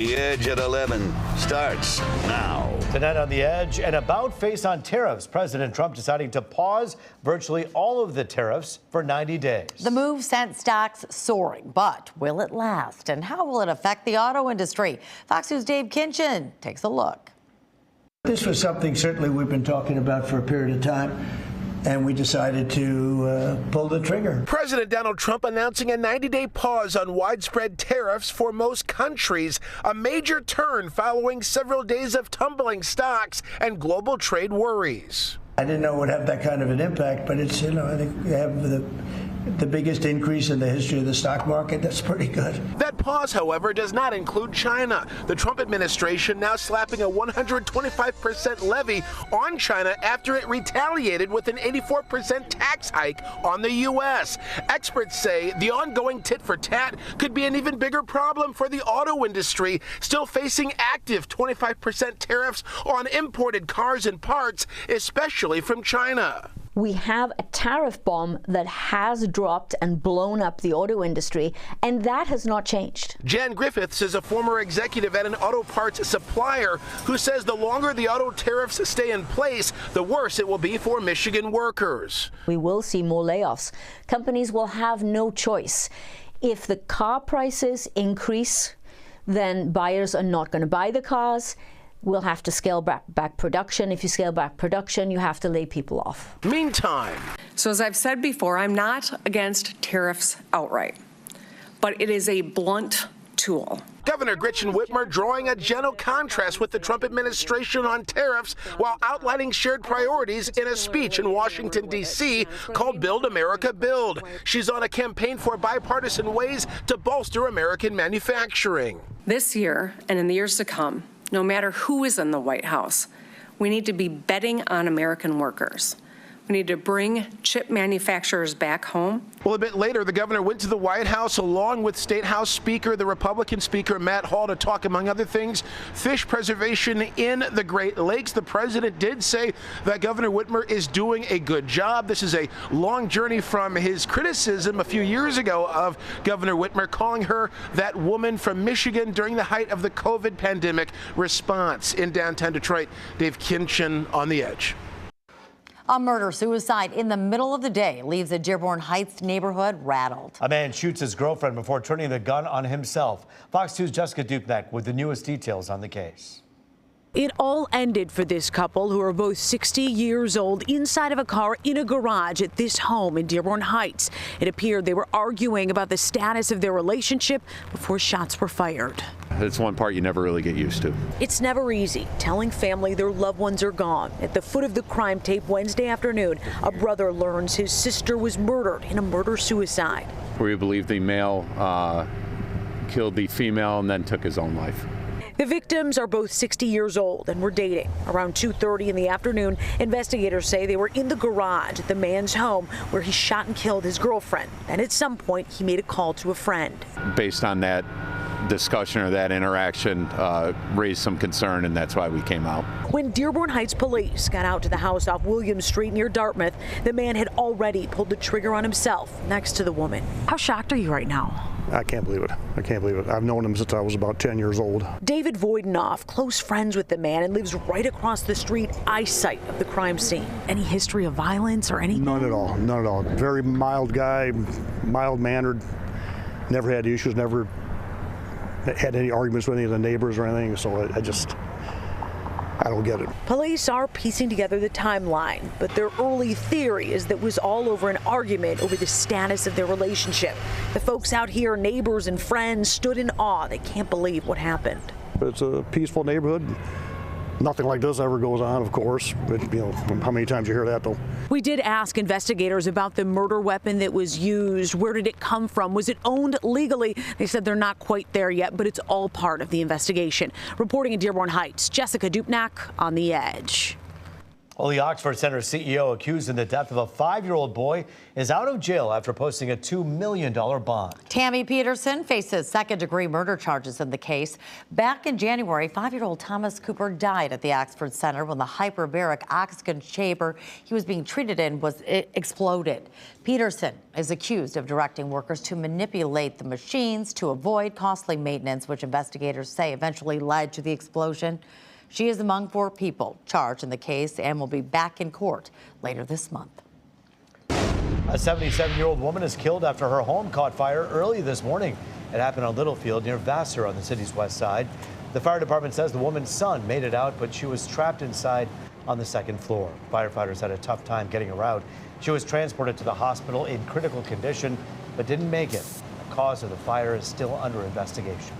The Edge at 11 starts now. Tonight on The Edge, an about-face on tariffs. President Trump deciding to pause virtually all of the tariffs for 90 days. The move sent stocks soaring, but will it last? And how will it affect the auto industry? Fox News' Dave Kinchin takes a look. This was something certainly we've been talking about for a period of time, and we decided to pull the trigger. President Donald Trump announcing a 90-day pause on widespread tariffs for most countries, a major turn following several days of tumbling stocks and global trade worries. I didn't know it would have that kind of an impact, but it's, I think we have the biggest increase in the history of the stock market. That's pretty good. That pause, however, does not include China. The Trump administration now slapping a 125% levy on China after it retaliated with an 84% tax hike on the U.S. Experts say the ongoing tit for tat could be an even bigger problem for the auto industry, still facing active 25% tariffs on imported cars and parts, especially from China. We have a tariff bomb that has dropped and blown up the auto industry, and that has not changed. Jan Griffiths is a former executive at an auto parts supplier who says the longer the auto tariffs stay in place, the worse it will be for Michigan workers. We will see more layoffs. Companies will have no choice. If the car prices increase, then buyers are not going to buy the cars. We'll have to scale back production. If you scale back production, you have to lay people off. Meantime. So as I've said before, I'm not against tariffs outright, but it is a blunt tool. Governor Gretchen Whitmer drawing a gentle contrast with the Trump administration on tariffs while outlining shared priorities in a speech in Washington, D.C. called Build America Build. She's on a campaign for bipartisan ways to bolster American manufacturing. This year and in the years to come, no matter who is in the White House, we need to be betting on American workers. We need to bring chip manufacturers back home. Well, a bit later, the governor went to the White House along with State House Speaker, the Republican Speaker, Matt Hall, to talk, among other things, fish preservation in the Great Lakes. The president did say that Governor Whitmer is doing a good job. This is a long journey from his criticism a few years ago of Governor Whitmer, calling her that woman from Michigan during the height of the COVID pandemic response. In downtown Detroit, Dave Kinchin on The Edge. A murder-suicide in the middle of the day leaves a Dearborn Heights neighborhood rattled. A man shoots his girlfriend before turning the gun on himself. Fox 2's Jessica Dupnack with the newest details on the case. It all ended for this couple, who are both 60 years old, inside of a car in a garage at this home in Dearborn Heights. It appeared they were arguing about the status of their relationship before shots were fired. It's one part you never really get used to. It's never easy telling family their loved ones are gone. At the foot of the crime tape Wednesday afternoon, a brother learns his sister was murdered in a murder-suicide. We believe the male killed the female and then took his own life. The victims are both 60 years old and were dating. Around 2:30 in the afternoon, investigators say they were in the garage at the man's home where he shot and killed his girlfriend. And at some point, he made a call to a friend. Based on that discussion or that interaction, raised some concern, and that's why we came out. When Dearborn Heights police got out to the house off William Street near Dartmouth, the man had already pulled the trigger on himself next to the woman. How shocked are you right now? I can't believe it. I can't believe it. I've known him since I was about 10 years old. David Voidenoff, close friends with the man and lives right across the street, eyesight of the crime scene. Any history of violence or anything? None at all. None at all. Very mild guy, mild-mannered, never had issues, never had any arguments with any of the neighbors or anything, so I don't get it. Police are piecing together the timeline, but their early theory is that it was all over an argument over the status of their relationship. The folks out here, neighbors and friends, stood in awe. They can't believe what happened. It's a peaceful neighborhood. Nothing like this ever goes on, of course, but how many times you hear that, though? We did ask investigators about the murder weapon that was used. Where did it come from? Was it owned legally? They said they're not quite there yet, but it's all part of the investigation. Reporting in Dearborn Heights, Jessica Dupnack on The Edge. Well, the Oxford Center CEO accused in the death of a 5-year-old boy is out of jail after posting a $2 million bond. Tammy Peterson faces second-degree murder charges in the case. Back in January, 5-year-old Thomas Cooper died at the Oxford Center when the hyperbaric oxygen chamber he was being treated in exploded. Peterson is accused of directing workers to manipulate the machines to avoid costly maintenance, which investigators say eventually led to the explosion. She is among 4 people charged in the case and will be back in court later this month. A 77-year-old woman is killed after her home caught fire early this morning. It happened on Littlefield near Vassar on the city's west side. The fire department says the woman's son made it out, but she was trapped inside on the 2nd floor. Firefighters had a tough time getting her out. She was transported to the hospital in critical condition, but didn't make it. The cause of the fire is still under investigation.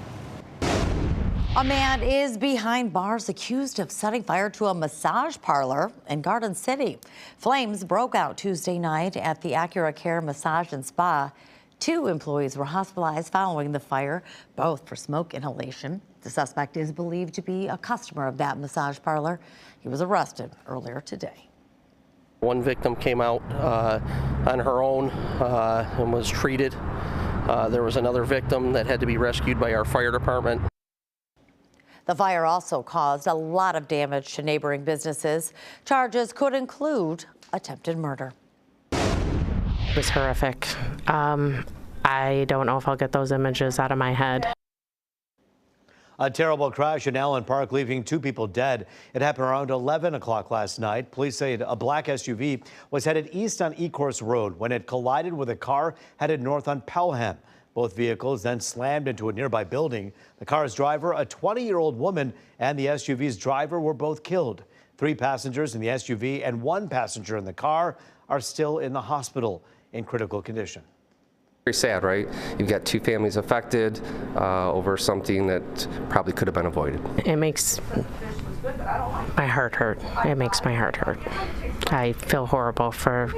A man is behind bars accused of setting fire to a massage parlor in Garden City. Flames broke out Tuesday night at the Acura Care Massage and Spa. 2 employees were hospitalized following the fire, both for smoke inhalation. The suspect is believed to be a customer of that massage parlor. He was arrested earlier today. One victim came out on her own and was treated. There was another victim that had to be rescued by our fire department. The fire also caused a lot of damage to neighboring businesses. Charges could include attempted murder. It was horrific. I don't know if I'll get those images out of my head. A terrible crash in Allen Park, leaving 2 people dead. It happened around 11 o'clock last night. Police say a black SUV was headed east on Ecorse Road when it collided with a car headed north on Pelham. Both vehicles then slammed into a nearby building. The car's driver, a 20-year-old woman, and the SUV's driver were both killed. 3 passengers in the SUV and 1 passenger in the car are still in the hospital in critical condition. Very sad, right? You've got 2 families affected over something that probably could have been avoided. It makes my heart hurt. It makes my heart hurt. I feel horrible for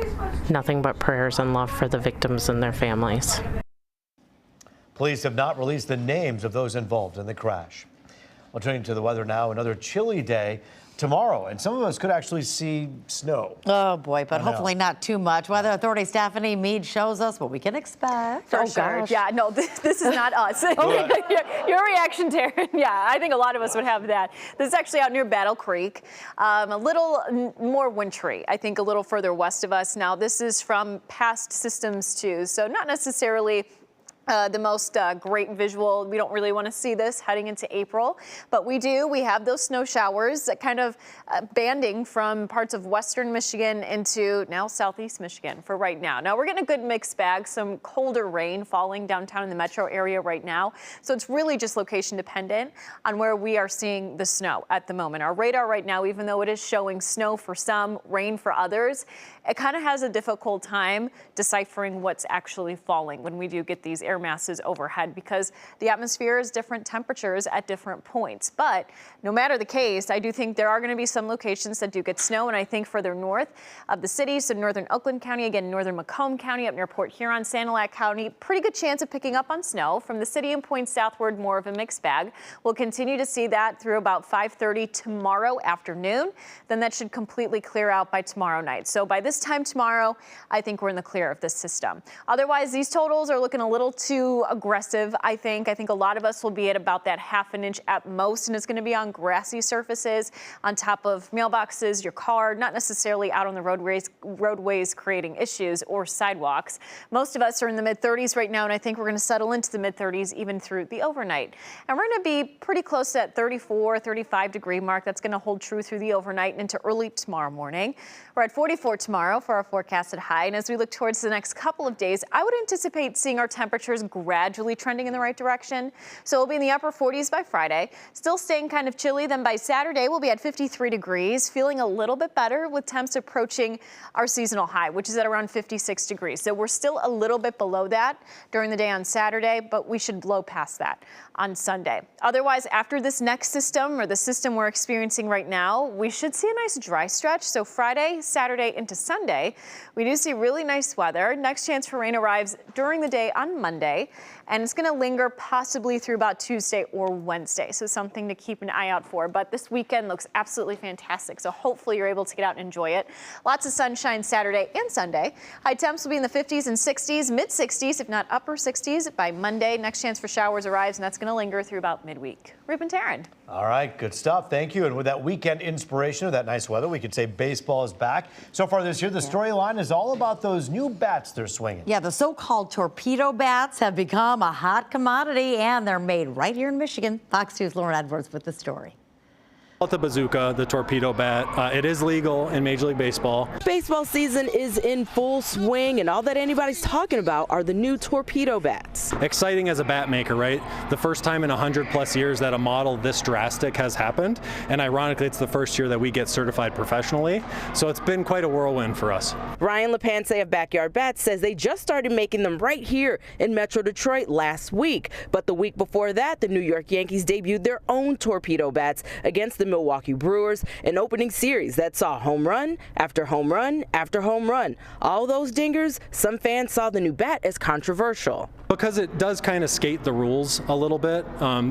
nothing but prayers and love for the victims and their families. Police have not released the names of those involved in the crash. Well, turning to the weather now, another chilly day tomorrow, and some of us could actually see snow. Oh boy, but hopefully not too much. Weather Authority Stephanie Mead shows us what we can expect. For sure. Gosh. Yeah, no, this is not us. Your reaction, Taryn. Yeah, I think a lot of us would have that. This is actually out near Battle Creek, a little more wintry, I think a little further west of us. Now, this is from past systems too, so not necessarily the most great visual. We don't really want to see this heading into April, but we have those snow showers that kind of banding from parts of western Michigan into now southeast Michigan for right now. Now we're getting a good mixed bag, some colder rain falling downtown in the metro area right now. So it's really just location dependent on where we are seeing the snow at the moment. Our radar right now, even though it is showing snow for some, rain for others, it kind of has a difficult time deciphering what's actually falling when we do get these air masses overhead, because the atmosphere is different temperatures at different points. But no matter the case, I do think there are going to be some locations that do get snow, and I think further north of the city, so northern Oakland County, again, northern Macomb County, up near Port Huron, Sanilac County, pretty good chance of picking up on snow. From the city and points southward, more of a mixed bag. We'll continue to see that through about 5:30 tomorrow afternoon. Then that should completely clear out by tomorrow night. So by this time tomorrow, I think we're in the clear of this system. Otherwise, these totals are looking a little too aggressive, I think. I think a lot of us will be at about that ½ an inch at most, and it's going to be on grassy surfaces, on top of mailboxes, your car, not necessarily out on the roadways creating issues or sidewalks. Most of us are in the mid-30s right now, and I think we're going to settle into the mid-30s even through the overnight. And we're going to be pretty close to that 34, 35 degree mark. That's going to hold true through the overnight and into early tomorrow morning. We're at 44 tomorrow for our forecasted high, and as we look towards the next couple of days, I would anticipate seeing our temperatures gradually trending in the right direction. So we'll be in the upper 40s by Friday, still staying kind of chilly. Then by Saturday, we'll be at 53 degrees, feeling a little bit better with temps approaching our seasonal high, which is at around 56 degrees. So we're still a little bit below that during the day on Saturday, but we should blow past that on Sunday. Otherwise, after this next system, or the system we're experiencing right now, we should see a nice dry stretch. So Friday, Saturday into Sunday, we do see really nice weather. Next chance for rain arrives during the day on Monday. and it's going to linger possibly through about Tuesday or Wednesday. So something to keep an eye out for. But this weekend looks absolutely fantastic. So hopefully you're able to get out and enjoy it. Lots of sunshine Saturday and Sunday. High temps will be in the 50s and 60s, mid 60s, if not upper 60s by Monday. Next chance for showers arrives, and that's going to linger through about midweek. Ruben Taryn. All right, good stuff. Thank you. And with that weekend inspiration of that nice weather, we could say baseball is back. So far this year, the storyline is all about those new bats they're swinging. Yeah, the so-called torpedo bats have become a hot commodity, and they're made right here in Michigan. Fox 2's Lauren Edwards with the story. The bazooka, the torpedo bat, it is legal in Major League Baseball. Baseball season is in full swing, and all that anybody's talking about are the new torpedo bats. Exciting as a bat maker, right? The first time in 100+ years that a model this drastic has happened, and ironically, it's the first year that we get certified professionally, so it's been quite a whirlwind for us. Ryan LePance of Backyard Bats says they just started making them right here in Metro Detroit last week, but the week before that, the New York Yankees debuted their own torpedo bats against the Milwaukee Brewers, an opening series that saw home run after home run after home run. All those dingers, some fans saw the new bat as controversial. Because it does kind of skate the rules a little bit.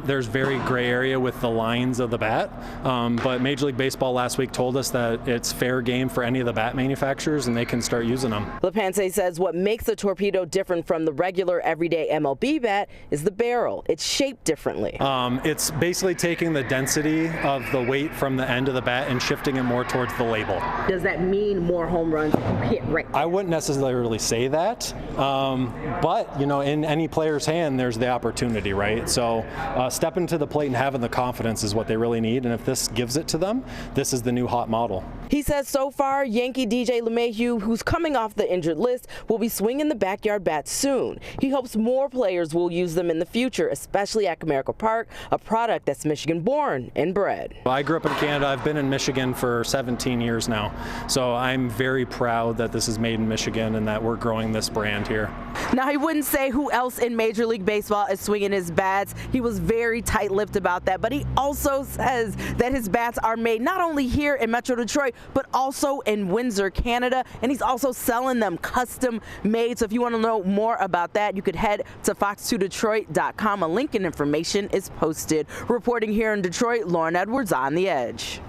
There's very gray area with the lines of the bat, but Major League Baseball last week told us that it's fair game for any of the bat manufacturers and they can start using them. LePance says what makes the torpedo different from the regular everyday MLB bat is the barrel. It's shaped differently. It's basically taking the density of the weight from the end of the bat and shifting it more towards the label. Does that mean more home runs if you hit right? I wouldn't necessarily say that, but you know, in any player's hand, there's the opportunity, right? So stepping to the plate and having the confidence is what they really need, and if this gives it to them, this is the new hot model. He says so far, Yankee DJ LeMahieu, who's coming off the injured list, will be swinging the backyard bat soon. He hopes more players will use them in the future, especially at Comerica Park, a product that's Michigan-born and bred. I grew up in Canada. I've been in Michigan for 17 years now, so I'm very proud that this is made in Michigan and that we're growing this brand here. Now, he wouldn't say who else in Major League Baseball is swinging his bats. He was very tight-lipped about that, but he also says that his bats are made not only here in Metro Detroit, but also in Windsor, Canada, and he's also selling them custom-made. So if you want to know more about that, you could head to fox2detroit.com. A link and information is posted. Reporting here in Detroit, Lauren Edwards on The Edge.